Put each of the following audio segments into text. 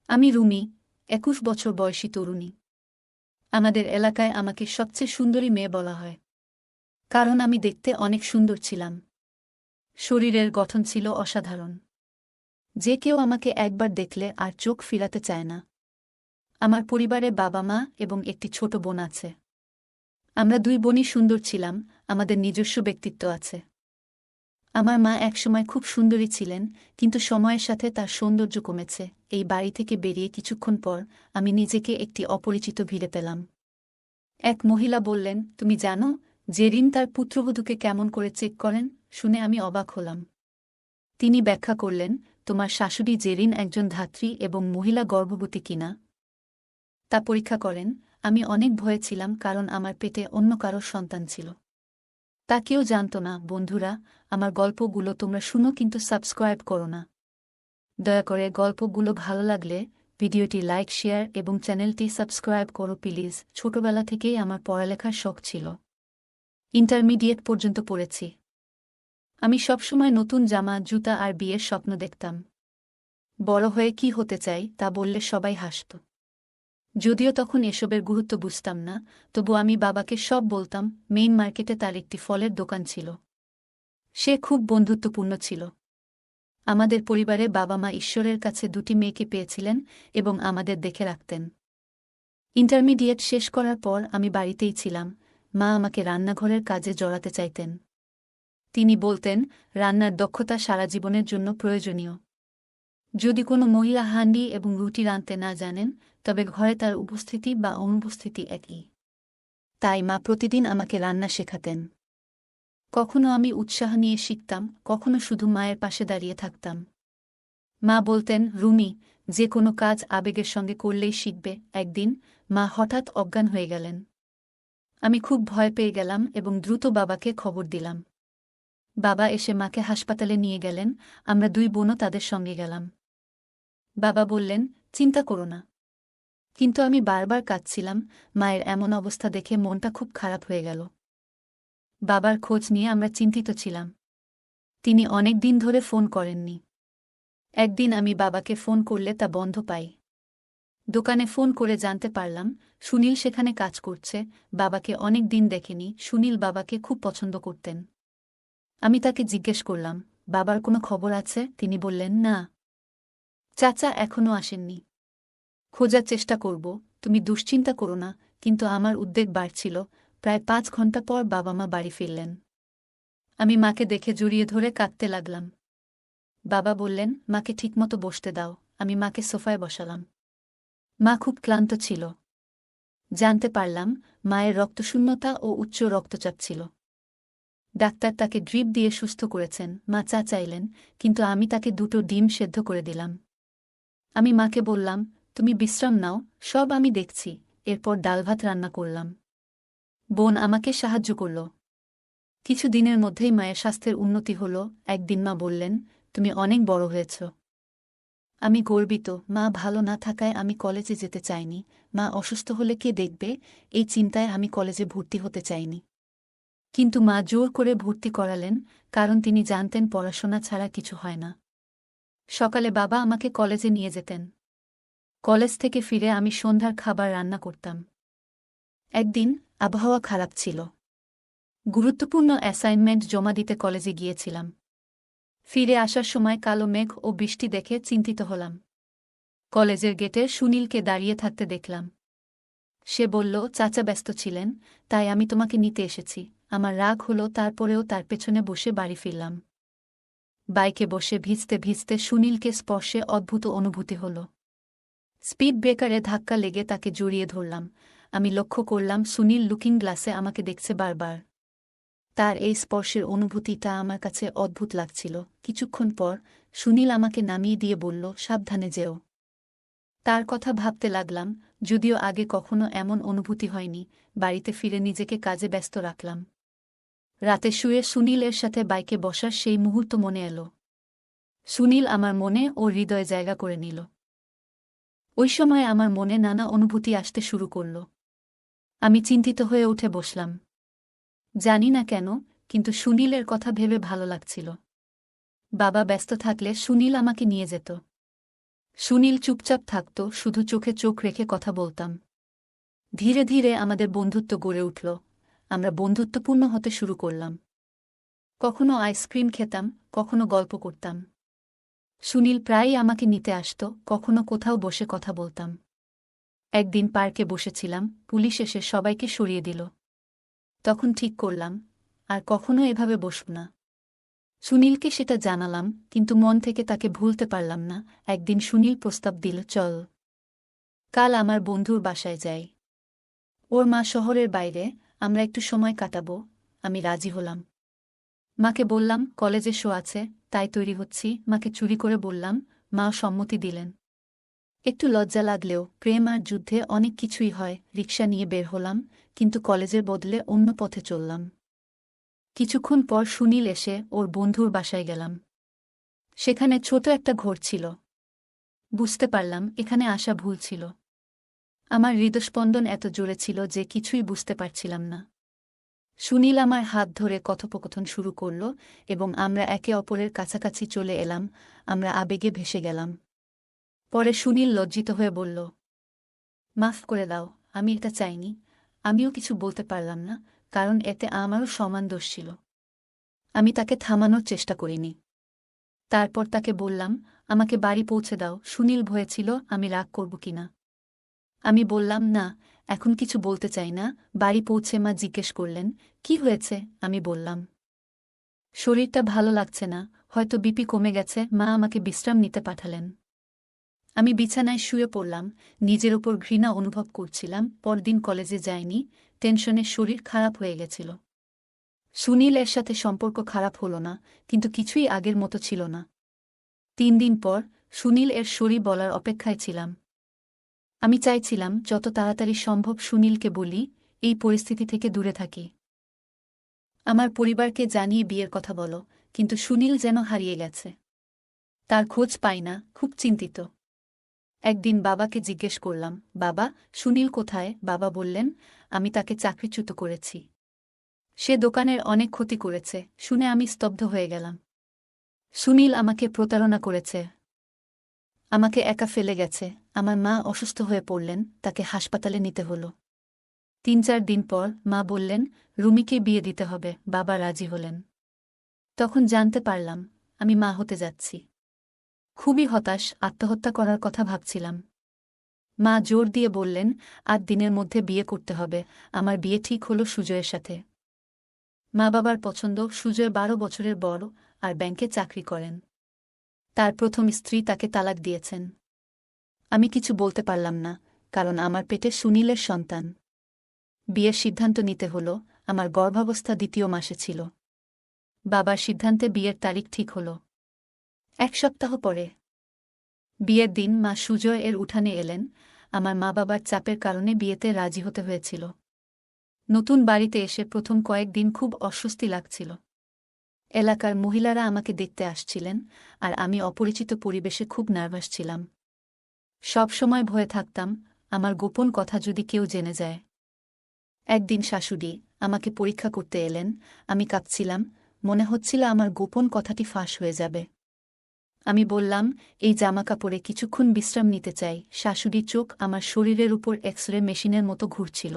আমি রুমি, ২১ বছর বয়সী তরুণী। আমাদের এলাকায় আমাকে সবচেয়ে সুন্দরী মেয়ে বলা হয়, কারণ আমি দেখতে অনেক সুন্দর ছিলাম। শরীরের গঠন ছিল অসাধারণ। যে কেউ আমাকে একবার দেখলে আর চোখ ফিরাতে চায় না। আমার পরিবারে বাবা মা এবং একটি ছোট বোন আছে। আমরা দুই বোনই সুন্দর ছিলাম, আমাদের নিজস্ব ব্যক্তিত্ব আছে। আমার মা একসময় খুব সুন্দরী ছিলেন, কিন্তু সময়ের সাথে তার সৌন্দর্য কমেছে। এই বাড়ি থেকে বেরিয়ে কিছুক্ষণ পর আমি নিজেকে একটি অপরিচিত ভিড়ে পেলাম। এক মহিলা বললেন, তুমি জানো জেরিন তার পুত্রবধূকে কেমন করে চেক করেন? শুনে আমি অবাক হলাম। তিনি ব্যাখ্যা করলেন, তোমার শাশুড়ি জেরিন একজন ধাত্রী এবং মহিলা গর্ভবতী কিনা তা পরীক্ষা করেন। আমি অনেক ভয়ে ছিলাম, কারণ আমার পেটে অন্য কারোর সন্তান ছিল। তা কেউ জানত না। বন্ধুরা, আমার গল্পগুলো তোমরা শুনো, কিন্তু সাবস্ক্রাইব করো না। দয়া করে গল্পগুলো ভালো লাগলে ভিডিওটি লাইক, শেয়ার এবং চ্যানেলটি সাবস্ক্রাইব করো প্লিজ। ছোটবেলা থেকেই আমার পড়ালেখার শখ ছিল। ইন্টারমিডিয়েট পর্যন্ত পড়েছি। আমি সবসময় নতুন জামা, জুতা আর বিয়ের স্বপ্ন দেখতাম। বড় হয়ে কি হতে চাই তা বললে সবাই হাসত। যদিও তখন এসবের গুরুত্ব বুঝতাম না, তবু আমি বাবাকে সব বলতাম। মেইন মার্কেটে তার একটি ফলের দোকান ছিল। সে খুব বন্ধুত্বপূর্ণ ছিল। আমাদের পরিবারে বাবা মা ঈশ্বরের কাছে দুটি মেয়েকে পেয়েছিলেন এবং আমাদের দেখে রাখতেন। ইন্টারমিডিয়েট শেষ করার পর আমি বাড়িতেই ছিলাম। মা আমাকে রান্নাঘরের কাজে জড়াতে চাইতেন। তিনি বলতেন, রান্নার দক্ষতা সারা জীবনের জন্য প্রয়োজনীয়। যদি কোনো মহিলা হান্ডি এবং রুটি রাঁধতে না জানেন, তবে ঘরে তার উপস্থিতি বা অনুপস্থিতি একই। তাই মা প্রতিদিন আমাকে রান্না শেখাতেন। কখনো আমি উৎসাহ নিয়ে শিখতাম, কখনো শুধু মায়ের পাশে দাঁড়িয়ে থাকতাম। মা বলতেন, রুমি, যে কোনো কাজ আবেগের সঙ্গে করলেই শিখবে। একদিন মা হঠাৎ অজ্ঞান হয়ে গেলেন। আমি খুব ভয় পেয়ে গেলাম এবং দ্রুত বাবাকে খবর দিলাম। বাবা এসে মাকে হাসপাতালে নিয়ে গেলেন। আমরা দুই বোনও তাদের সঙ্গে গেলাম। বাবা বললেন, চিন্তা করো না। কিন্তু আমি বারবার কাঁদছিলাম। মায়ের এমন অবস্থা দেখে মনটা খুব খারাপ হয়ে গেল। বাবার খোঁজ নিয়ে আমরা চিন্তিত ছিলাম। তিনি অনেক দিন ধরে ফোন করেননি। একদিন আমি বাবাকে ফোন করলে তা বন্ধ পাই। দোকানে ফোন করে জানতে পারলাম সুনীল সেখানে কাজ করছে। বাবাকে অনেক দিন দেখেনি। সুনীল বাবাকে খুব পছন্দ করতেন। আমি তাকে জিজ্ঞেস করলাম, বাবার কোনো খবর আছে? তিনি বললেন, না, চাচা এখনও আসেননি। খোঁজার চেষ্টা করব, তুমি দুশ্চিন্তা করো না। কিন্তু আমার উদ্বেগ বাড়ছিল। প্রায় ৫ ঘন্টা পর বাবা মা বাড়ি ফিরলেন। আমি মাকে দেখে জড়িয়ে ধরে কাঁদতে লাগলাম। বাবা বললেন, মাকে ঠিকমতো বসতে দাও। আমি মাকে সোফায় বসালাম। মা খুব ক্লান্ত ছিল। জানতে পারলাম মায়ের রক্তশূন্যতা ও উচ্চ রক্তচাপ ছিল। ডাক্তার তাকে ড্রিপ দিয়ে সুস্থ করেছেন। মা চা চাইলেন, কিন্তু আমি তাকে 2টো ডিম সেদ্ধ করে দিলাম। আমি মাকে বললাম, তুমি বিশ্রাম নাও, সব আমি দেখছি। এরপর ডালভাত রান্না করলাম। বোন আমাকে সাহায্য করল। কিছু দিনের মধ্যেই মায়ের স্বাস্থ্যের উন্নতি হল। একদিন মা বললেন, তুমি অনেক বড় হয়েছ। আমি গর্বিত। মা ভালো না থাকায় আমি কলেজে যেতে চাইনি। মা অসুস্থ হলে কে দেখবে, এই চিন্তায় আমি কলেজে ভর্তি হতে চাইনি। কিন্তু মা জোর করে ভর্তি করালেন, কারণ তিনি জানতেন পড়াশোনা ছাড়া কিছু হয় না। সকালে বাবা আমাকে কলেজে নিয়ে যেতেন। কলেজ থেকে ফিরে আমি সন্ধ্যার খাবার রান্না করতাম। একদিন আবহাওয়া খারাপ ছিল। গুরুত্বপূর্ণ অ্যাসাইনমেন্ট জমা দিতে কলেজে গিয়েছিলাম। ফিরে আসার সময় কালো মেঘ ও বৃষ্টি দেখে চিন্তিত হলাম। কলেজের গেটে সুনীলকে দাঁড়িয়ে থাকতে দেখলাম। সে বলল, চাচা ব্যস্ত ছিলেন, তাই আমি তোমাকে নিতে এসেছি। আমার রাগ হলো, তারপরেও তার পেছনে বসে বাড়ি ফিরলাম। বাইকে বসে ভিজতে ভিজতে সুনীলকে স্পর্শে অদ্ভুত অনুভূতি হল। স্পিড ব্রেকারে ধাক্কা লেগে তাকে জড়িয়ে ধরলাম। আমি লক্ষ্য করলাম সুনীল লুকিং গ্লাসে আমাকে দেখছে বারবার। তার এই স্পর্শের অনুভূতিটা আমার কাছে অদ্ভুত লাগছিল। কিছুক্ষণ পর সুনীল আমাকে নামিয়ে দিয়ে বলল, সাবধানে যেও। তার কথা ভাবতে লাগলাম। যদিও আগে কখনো এমন অনুভূতি হয়নি। বাড়িতে ফিরে নিজেকে কাজে ব্যস্ত রাখলাম। রাতে শুয়ে সুনীলের সাথে বাইকে বসার সেই মুহূর্ত মনে এলো। সুনীল আমার মনে ও হৃদয়ে জায়গা করে নিল। ওই সময় আমার মনে নানা অনুভূতি আসতে শুরু করল। আমি চিন্তিত হয়ে উঠে বসলাম। জানি না কেন, কিন্তু সুনীলের কথা ভেবে ভালো লাগছিল। বাবা ব্যস্ত থাকলে সুনীল আমাকে নিয়ে যেত। সুনীল চুপচাপ থাকত, শুধু চোখে চোখ রেখে কথা বলতাম। ধীরে ধীরে আমাদের বন্ধুত্ব গড়ে উঠল। আমরা বন্ধুত্বপূর্ণ হতে শুরু করলাম। কখনো আইসক্রিম খেতাম, কখনো গল্প করতাম। সুনীল প্রায়ই আমাকে নিতে আসত, কখনো কোথাও বসে কথা বলতাম। একদিন পার্কে বসেছিলাম, পুলিশ এসে সবাইকে সরিয়ে দিল। তখন ঠিক করলাম, আর কখনো এভাবে বসব না। সুনীলকে সেটা জানালাম, কিন্তু মন থেকে তাকে ভুলতে পারলাম না। একদিন সুনীল প্রস্তাব দিল, চল কাল আমার বন্ধুর বাসায় যাই। ওর মা শহরের বাইরে, আমরা একটু সময় কাটাবো। আমি রাজি হলাম। মাকে বললাম কলেজে শো আছে, তাই তৈরি হচ্ছি। মাকে চুরি করে বললাম, মাও সম্মতি দিলেন। একটু লজ্জা লাগলেও প্রেম আর যুদ্ধে অনেক কিছুই হয়। রিকশা নিয়ে বের হলাম, কিন্তু কলেজের বদলে অন্য পথে চললাম। কিছুক্ষণ পর সুনীল এসে ওর বন্ধুর বাসায় গেলাম। সেখানে ছোট একটা ঘর ছিল। বুঝতে পারলাম এখানে আসা ভুল ছিল। আমার হৃদস্পন্দন এত জোরে ছিল যে কিছুই বুঝতে পারছিলাম না। সুনীল আমার হাত ধরে কথোপকথন শুরু করল এবং আমরা একে অপরের কাছাকাছি চলে এলাম। আমরা আবেগে ভেসে গেলাম। পরে সুনীল লজ্জিত হয়ে বলল, মাফ করে দাও, আমি এটা চাইনি। আমিও কিছু বলতে পারলাম না, কারণ এতে আমারও সমান দোষ ছিল। আমি তাকে থামানোর চেষ্টা করিনি। তারপর তাকে বললাম, আমাকে বাড়ি পৌঁছে দাও। সুনীল ভয়ে ছিল আমি রাগ করব কিনা। আমি বললাম, না, এখন কিছু বলতে চাই না। বাড়ি পৌঁছে মা জিজ্ঞেস করলেন, কি হয়েছে? আমি বললাম, শরীরটা ভালো লাগছে না, হয়তো বিপি কমে গেছে। মা আমাকে বিশ্রাম নিতে পাঠালেন। আমি বিছানায় শুয়ে পড়লাম। নিজের ওপর ঘৃণা অনুভব করছিলাম। পরদিন কলেজে যাইনি, টেনশনে শরীর খারাপ হয়ে গেছিল। সুনীলের সাথে সম্পর্ক খারাপ হলো না, কিন্তু কিছুই আগের মতো ছিল না। 3 দিন পর সুনীল এর সরি বলার অপেক্ষায় ছিলাম। আমি চাইছিলাম যত তাড়াতাড়ি সম্ভব সুনীলকে বলি, এই পরিস্থিতি থেকে দূরে থাকি। আমার পরিবারকে জানিয়ে বিয়ের কথা বলো, কিন্তু সুনীল যেন হারিয়ে গেছে। তার খোঁজ পাই না, খুব চিন্তিত। একদিন বাবাকে জিজ্ঞেস করলাম, বাবা, সুনীল কোথায়? বাবা বললেন, আমি তাকে চাকরিচ্যুত করেছি। সে দোকানের অনেক ক্ষতি করেছে। শুনে আমি স্তব্ধ হয়ে গেলাম। সুনীল আমাকে প্রতারণা করেছে, আমাকে একা ফেলে গেছে। আমার মা অসুস্থ হয়ে পড়লেন, তাকে হাসপাতালে নিতে হলো। 3-4 দিন পর মা বললেন, রুমিকে বিয়ে দিতে হবে। বাবা রাজি হলেন। তখন জানতে পারলাম আমি মা হতে যাচ্ছি। খুবই হতাশ, আত্মহত্যা করার কথা ভাবছিলাম। মা জোর দিয়ে বললেন, 8 দিনের মধ্যে বিয়ে করতে হবে। আমার বিয়ে ঠিক হলো সুজয়ের সাথে। মা বাবার পছন্দ। সুজয় 12 বছরের বড় আর ব্যাংকে চাকরি করেন। তার প্রথম স্ত্রী তাকে তালাক দিয়েছেন। আমি কিছু বলতে পারলাম না, কারণ আমার পেটে সুনীলের সন্তান। বিয়ের সিদ্ধান্ত নিতে হলো। আমার গর্ভাবস্থা 2য় মাসে ছিল। বাবার সিদ্ধান্তে বিয়ের তারিখ ঠিক হল। 1 সপ্তাহ পরে বিয়ের দিন মা সুজয় এর উঠানে এলেন। আমার মা বাবার চাপের কারণে বিয়েতে রাজি হতে হয়েছিল। নতুন বাড়িতে এসে প্রথম কয়েকদিন খুব অস্বস্তি লাগছিল। এলাকার মহিলারা আমাকে দেখতে আসছিলেন, আর আমি অপরিচিত পরিবেশে খুব নার্ভাস ছিলাম। সব সময় ভয়ে থাকতাম, আমার গোপন কথা যদি কেউ জেনে যায়। একদিন শাশুড়ি আমাকে পরীক্ষা করতে এলেন। আমি কাঁপছিলাম, মনে হচ্ছিল আমার গোপন কথাটি ফাঁস হয়ে যাবে। আমি বললাম, এই জামাকাপড়ে কিছুক্ষণ বিশ্রাম নিতে চাই। শাশুড়ির চোখ আমার শরীরের উপর এক্স-রে মেশিনের মতো ঘুরছিল।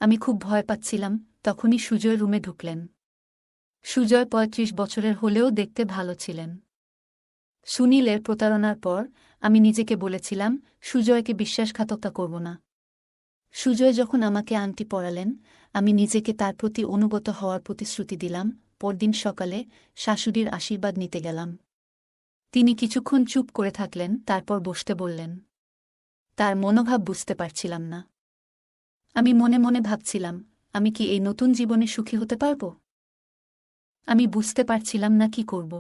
আমি খুব ভয় পাচ্ছিলাম। তখনই সুজয় রুমে ঢুকলেন। সুজয় 35 বছরের হলেও দেখতে ভালো ছিলেন। সুনীলের প্রতারণার পর আমি নিজেকে বলেছিলাম, সুজয়কে বিশ্বাসঘাতকতা করব না। সুজয় যখন আমাকে আংটি পরালেন, আমি নিজেকে তার প্রতি অনুগত হওয়ার প্রতিশ্রুতি দিলাম। পরদিন সকালে শাশুড়ির আশীর্বাদ নিতে গেলাম। তিনি কিছুক্ষণ চুপ করে থাকলেন, তারপর বসতে বললেন। তার মনোভাব বুঝতে পারছিলাম না। আমি মনে মনে ভাবছিলাম, আমি কি এই নতুন জীবনে সুখী হতে পারব? আমি বুঝতে পারছিলাম না কি করব।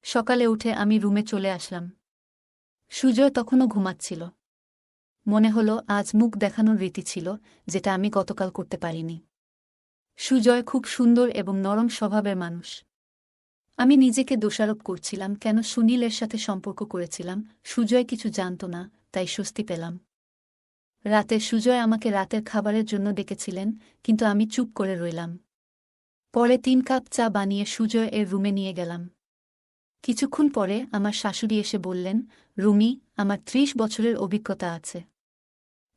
সকালে উঠে আমি রুমে চলে আসলাম। সুজয় তখনও ঘুমাচ্ছিল। মনে হলো আজ মুখ দেখানোর রীতি ছিল, যেটা আমি গতকাল করতে পারিনি। সুজয় খুব সুন্দর এবং নরম স্বভাবের মানুষ। আমি নিজেকে দোষারোপ করছিলাম, কেন সুনীলের সাথে সম্পর্ক করেছিলাম। সুজয় কিছু জানত না, তাই স্বস্তি পেলাম। রাতে সুজয় আমাকে রাতের খাবারের জন্য ডেকেছিলেন, কিন্তু আমি চুপ করে রইলাম। পরে 3 কাপ চা বানিয়ে সুজয় এর রুমে নিয়ে গেলাম। কিছুক্ষণ পরে আমার শাশুড়ি এসে বললেন, রুমি, আমার ৩০ বছরের অভিজ্ঞতা আছে।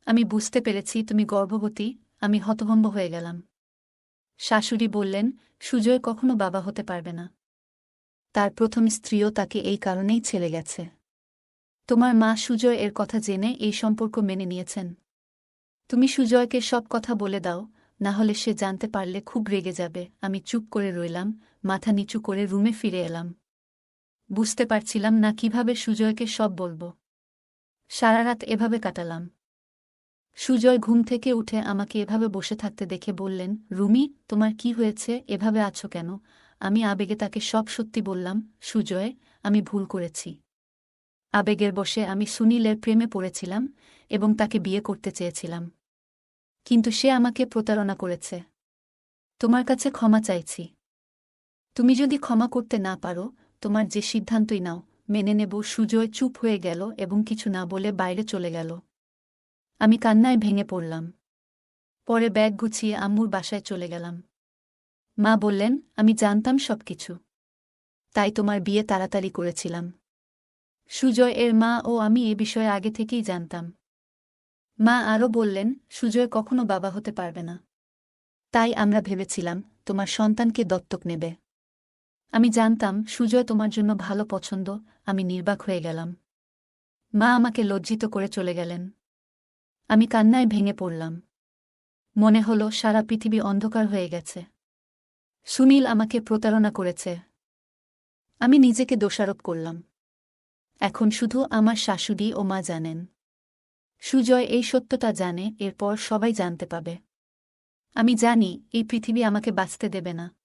আমি বুঝতে পেরেছি তুমি গর্ভবতী। আমি হতভম্ব হয়ে গেলাম। শাশুড়ি বললেন, সুজয় কখনো বাবা হতে পারবে না। তার প্রথম স্ত্রীও তাকে এই কারণেই ছেড়ে গেছে। তোমার মা সুজয় এর কথা জেনে এই সম্পর্ক মেনে নিয়েছেন। তুমি সুজয়কে সব কথা বলে দাও, না হলে সে জানতে পারলে খুব রেগে যাবে। আমি চুপ করে রইলাম, মাথা নিচু করে রুমে ফিরে এলাম। বুঝতে পারছিলাম না কিভাবে সুজয়কে সব বলবো। সারা রাত এভাবে কাটালাম। সুজয় ঘুম থেকে উঠে আমাকে এভাবে বসে থাকতে দেখে বললেন, রুমি, তোমার কি হয়েছে, এভাবে আছো কেন? আমি আবেগে তাকে সব সত্যি বললাম, সুজয়, আমি ভুল করেছি। আবেগের বশে আমি সুনীলের প্রেমে পড়েছিলাম এবং তাকে বিয়ে করতে চেয়েছিলাম। কিন্তু সে আমাকে প্রতারণা করেছে। তোমার কাছে ক্ষমা চাইছি। তুমি যদি ক্ষমা করতে না পারো, তোমার যে সিদ্ধান্তই নাও, মেনে নেব। সুজয় চুপ হয়ে গেল এবং কিছু না বলে বাইরে চলে গেল। আমি কান্নায় ভেঙে পড়লাম। পরে ব্যাগ গুছিয়ে আম্মুর বাসায় চলে গেলাম। মা বললেন, আমি জানতাম সবকিছু, তাই তোমার বিয়ে তাড়াতাড়ি করেছিলাম। সুজয় এর মা ও আমি এ বিষয়ে আগে থেকেই জানতাম। মা আরও বললেন, সুজয় কখনো বাবা হতে পারবে না। তাই আমরা ভেবেছিলাম তোমার সন্তানকে দত্তক নেবে। আমি জানতাম সুজয় তোমার জন্য ভালো পছন্দ। আমি নির্বাক হয়ে গেলাম। মা আমাকে লজ্জিত করে চলে গেলেন। আমি কান্নায় ভেঙে পড়লাম। মনে হলো সারা পৃথিবী অন্ধকার হয়ে গেছে। সুনীল আমাকে প্রতারণা করেছে। আমি নিজেকে দোষারোপ করলাম। এখন শুধু আমার শাশুড়ি ও মা জানেন। সুজয় এই সত্যটা জানে, এরপর সবাই জানতে পাবে। আমি জানি এই পৃথিবী আমাকে বাঁচতে দেবে না।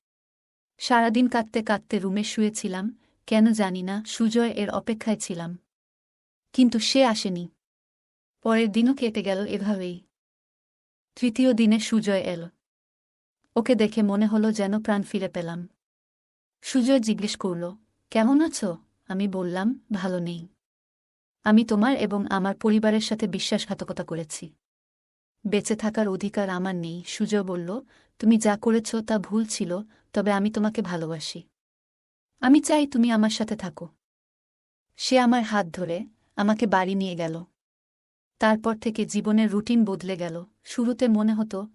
সারাদিন কাঁদতে কাঁদতে রুমে শুয়েছিলাম, কেন জানি না, সুজয় এর অপেক্ষায় ছিলাম। কিন্তু সে আসেনি। পরের দিনও কেটে গেল এভাবেই। তৃতীয় দিনে সুজয় এল। ওকে দেখে মনে হলো যেন প্রাণ ফিরে পেলাম। সুজয় জিজ্ঞেস করল, কেমন আছো? আমি বললাম, ভালো নেই। আমি তোমার এবং আমার পরিবারের সাথে বিশ্বাসঘাতকতা করেছি। বেঁচে থাকার অধিকার আমার নেই। সুজয় বলল, তুমি যা করেছ তা ভুল ছিল, তবে আমি তোমাকে ভালোবাসি। আমি চাই তুমি আমার সাথে থাকো। সে আমার হাত ধরে আমাকে বাড়ি নিয়ে গেল। তারপর থেকে জীবনের রুটিন বদলে গেল। শুরুতে মনে হতো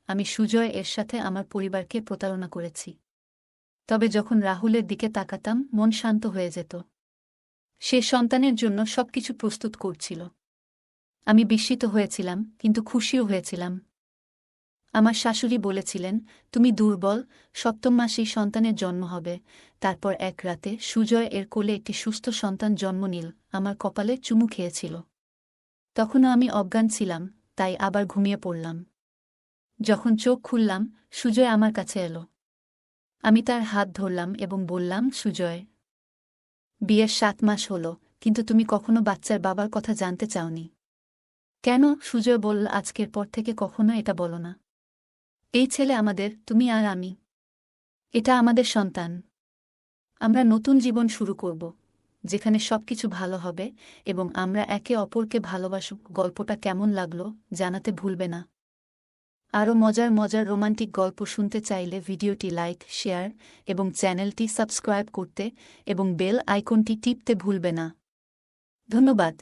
আমি সুজয় এর সাথে আমার পরিবারকে প্রতারণা করেছি। তবে যখন রাহুলের দিকে তাকাতাম, মন শান্ত হয়ে যেত। সে সন্তানের জন্য সবকিছু প্রস্তুত করছিল। আমি বিস্মিত হয়েছিলাম, কিন্তু খুশিও হয়েছিলাম। আমার শাশুড়ি বলেছিলেন, তুমি দুর্বল, সপ্তম মাসেই সন্তানের জন্ম হবে। তারপর এক রাতে সুজয় এর কোলে একটি সুস্থ সন্তান জন্ম নিল। আমার কপালে চুমু খেয়েছিল। তখনও আমি অজ্ঞান ছিলাম, তাই আবার ঘুমিয়ে পড়লাম। যখন চোখ খুললাম, সুজয় আমার কাছে এলো। আমি তার হাত ধরলাম এবং বললাম, সুজয়, বিয়ের ৭ মাস হলো, কিন্তু তুমি কখনো বাচ্চার বাবার কথা জানতে চাওনি কেন? সুজয় বলল, আজকের পর থেকে কখনো এটা বলো না। এই ছেলে আমাদের, তুমি আর আমি। এটা আমাদের সন্তান। আমরা নতুন জীবন শুরু করব, যেখানে সবকিছু ভালো হবে এবং আমরা একে অপরকে ভালোবাসব। গল্পটা কেমন লাগলো জানাতে ভুলবে না। আরও মজার মজার রোমান্টিক গল্প শুনতে চাইলে ভিডিওটি লাইক, শেয়ার এবং চ্যানেলটি সাবস্ক্রাইব করতে এবং বেল আইকনটি টিপতে ভুলবে না। ধন্যবাদ।